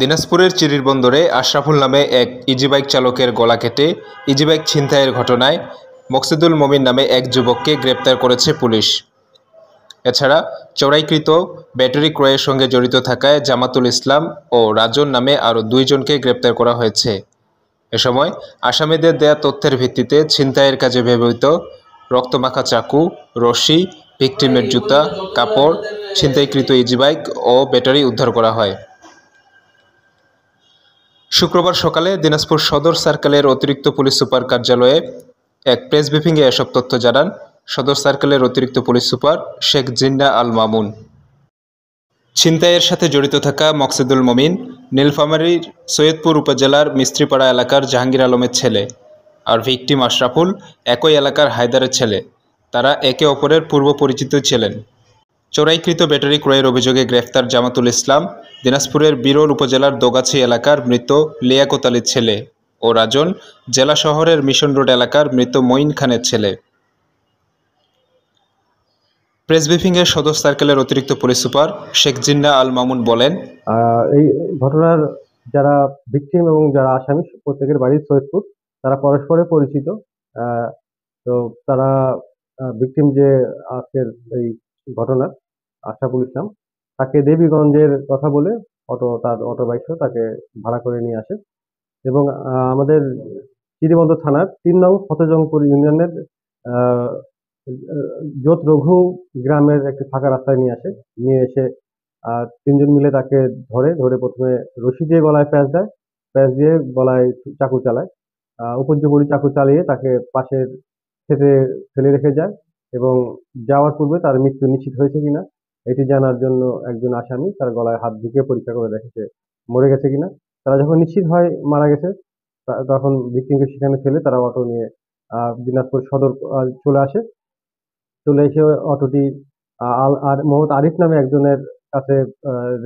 দিনাজপুরের চিরিরবন্দরে আশরাফুল নামে এক ইজিবাইক চালকের গলা কেটে ইজিবাইক ছিনতাইয়ের ঘটনায় মকসুদুল মমিন নামে এক যুবককে গ্রেপ্তার করেছে পুলিশ। এছাড়া চোরাইকৃত ব্যাটারি ক্রয়ের সঙ্গে জড়িত থাকায় জামাতুল ইসলাম ও রাজন নামে আরও 2 জনকে গ্রেপ্তার করা হয়েছে। এ সময় আসামিদের দেয়া তথ্যের ভিত্তিতে ছিনতাইয়ের কাজে ব্যবহৃত রক্তমাখা চাকু, রশি, ভিকটিমের জুতা, কাপড়, ছিনতাইকৃত ইজিবাইক ও ব্যাটারি উদ্ধার করা হয়। শুক্রবার সকালে দিনাজপুর সদর সার্কেলের অতিরিক্ত পুলিশ সুপার কার্যালয়ে এক প্রেস ব্রিফিংয়ে এসব তথ্য জানান সদর সার্কেলের অতিরিক্ত পুলিশ সুপার শেখ জিন্না আল মামুন। ছিনতাইয়ের সাথে জড়িত থাকা মকসুদুল মমিন নীলফামারীর সৈয়দপুর উপজেলার মিস্ত্রিপাড়া এলাকার জাহাঙ্গীর আলমের ছেলে, আর ভিকটিম আশরাফুল একই এলাকার হায়দারের ছেলে। তারা একে অপরের পূর্ব পরিচিত ছিলেন। চোরাইকৃত ব্যাটারি ক্রয়ের অভিযোগে গ্রেফতার জামাতুল ইসলাম দিনাজপুরের বিরল উপজেলার দোগাছি এলাকার মৃত লিয়াকত আলীর ছেলে ও রাজন জেলা শহরের মিশন রোড এলাকার মৃত মঈন খানের ছেলে। প্রেস ব্রিফিংয়ে সদর সার্কেলের অতিরিক্ত পুলিশ সুপার শেখ জিন্না আল মামুন বলেন, এই ঘটনার যারা ভিকটিম এবং যারা আসামি প্রত্যেকের বাড়ি সৈয়দপুর, তারা পরস্পরে পরিচিত। তো তারা ভিকটিম যে আজকের এই ঘটনা আশরাফুল ইসলাম, তাকে দেবীগঞ্জের কথা বলে তার অটো বাইক তাকে ভাড়া করে নিয়ে আসে এবং আমাদের চিরিবন্দর থানার 3 নং ফতেজংপুর ইউনিয়নের জোত রঘু গ্রামের একটি ফাঁকা রাস্তায় নিয়ে এসে 3 জন মিলে তাকে ধরে প্রথমে রশি দিয়ে গলায় প্যাঁচ দিয়ে গলায় চাকু চালায়। উপর্যুপরি চাকু চালিয়ে তাকে পাশের ক্ষেতে ফেলে রেখে যায় এবং যাওয়ার পূর্বে তার মৃত্যু নিশ্চিত হয়েছে কিনা এটি জানার জন্য একজন আসামি তার গলায় হাত ঢুকিয়ে পরীক্ষা করে দেখেছে মরে গেছে কিনা। তারা যখন নিশ্চিত হয় মারা গেছে, তখন ভিকটিমকে সেখানে ফেলে তারা অটো নিয়ে দিনাজপুর সদর চলে এসে অটোটি আর মোহাম্মদ আরিফ নামে একজনের কাছে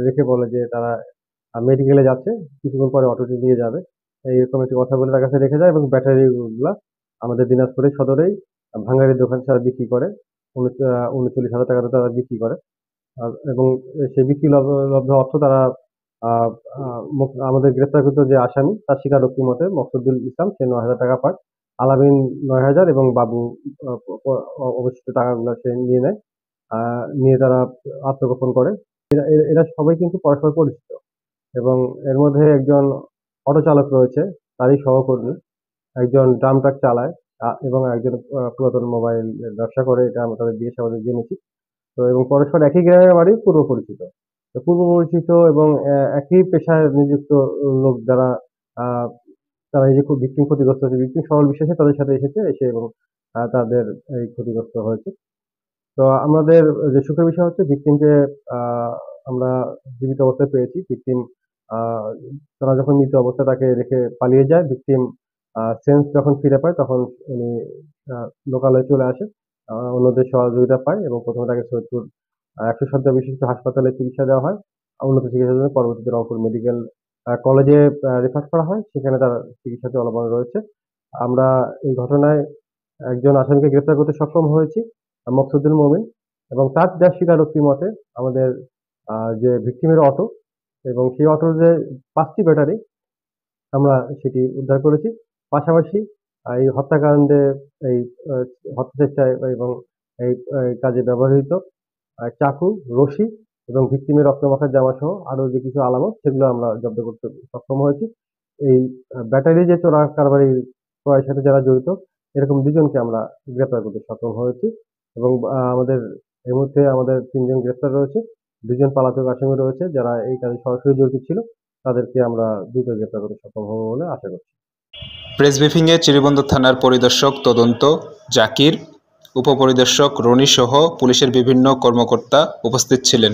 রেখে বলে যে তারা মেডিকেলে যাচ্ছে, কিছুক্ষণ পরে অটোটি নিয়ে যাবে, এইরকম একটি কথা বলে তার কাছে রেখে যায় এবং ব্যাটারিগুলা আমাদের দিনাজপুরের সদরেই ভাঙ্গারির দোকানে তারা বিক্রি করে 39,000 টাকাতে তারা বিক্রি করে এবং সেই বিক্রি লব্ধ অর্থ তারা আমাদের গ্রেপ্তারকৃত যে আসামি তার স্বীকারোক্তি মতে মকসুদুল ইসলাম সে 9,000 টাকা পায়, আলামিন 9,000 এবং বাবু অবশিষ্ট টাকাগুলো সে নিয়ে নেয়। নিয়ে তারা আত্মগোপন করে। এরা সবাই কিন্তু পরস্পর পরিচিত এবং এর মধ্যে একজন অটো চালক রয়েছে, তারই সহকর্মী, একজন ড্রাম ট্রাক চালায় এবং একজন পুরাতন মোবাইল ব্যবসা করে, এটা আমরা তাদের জিজ্ঞাসাবাদে জেনেছি। তো এবং পরস্পর একই গ্রামের বাড়ি, পূর্ব পরিচিত এবং একই পেশায় নিযুক্ত লোক যারা তারা এই যে খুব ভিকটিম ক্ষতিগ্রস্ত হয়েছে, ভিকটিম সরল বিশ্বাসে তাদের সাথে এসে এবং তাদের এই ক্ষতিগ্রস্ত হয়েছে। তো আমাদের যে সুখের বিষয় হচ্ছে ভিকটিমকে আমরা জীবিত অবস্থায় পেয়েছি। ভিকটিম তারা যখন মৃত অবস্থায় তাকে রেখে পালিয়ে যায়, ভিকটিম সেন্স যখন ফিরে পায় তখন উনি লোকালয়ে চলে আসে, অন্যদের সহযোগিতা পায় এবং প্রথমে তাকে সৈয়দপুর 100 শয্যা বিশিষ্ট হাসপাতালে চিকিৎসা দেওয়া হয়। উন্নত চিকিৎসার জন্য পরবর্তীতে রংপুর মেডিকেল কলেজে রেফার করা হয়, সেখানে তার চিকিৎসা চলমান রয়েছে। আমরা এই ঘটনায় একজন আসামিকে গ্রেপ্তার করতে সক্ষম হয়েছি, মকসুদুল মমিন, এবং তার যা স্বীকারোক্তি মতে আমাদের যে ভিকটিমের অটো এবং সেই অটোর যে 5টি ব্যাটারি আমরা সেটি উদ্ধার করেছি। পাশাপাশি এই হত্যাকাণ্ডে এই হত্যা চেষ্টায় এবং এই কাজে ব্যবহৃত চাকু, রশি এবং ভিকটিমের রক্তমাখা জামা সহ আরো যে কিছু আলামত সেগুলো আমরা জব্দ করতে সক্ষম হয়েছি। এই ব্যাটারি যে চোরা কারবারি ক্রয়ের সাথে যারা জড়িত এরকম 2 জনকে আমরা গ্রেপ্তার করতে সক্ষম হয়েছি এবং আমাদের এই মুহূর্তে আমাদের 3 জন গ্রেপ্তার রয়েছে, 2 জন পলাতক আসামি রয়েছে যারা এই কাজে সরাসরি জড়িত ছিল, তাদেরকে আমরা দ্রুত গ্রেপ্তার করতে সক্ষম হবো বলে আশা করছি। প্রেস ব্রিফিংয়ে চিরিবন্দর থানার পরিদর্শক তদন্ত জাকির, উপপরিদর্শক রনি সহ পুলিশের বিভিন্ন কর্মকর্তা উপস্থিত ছিলেন।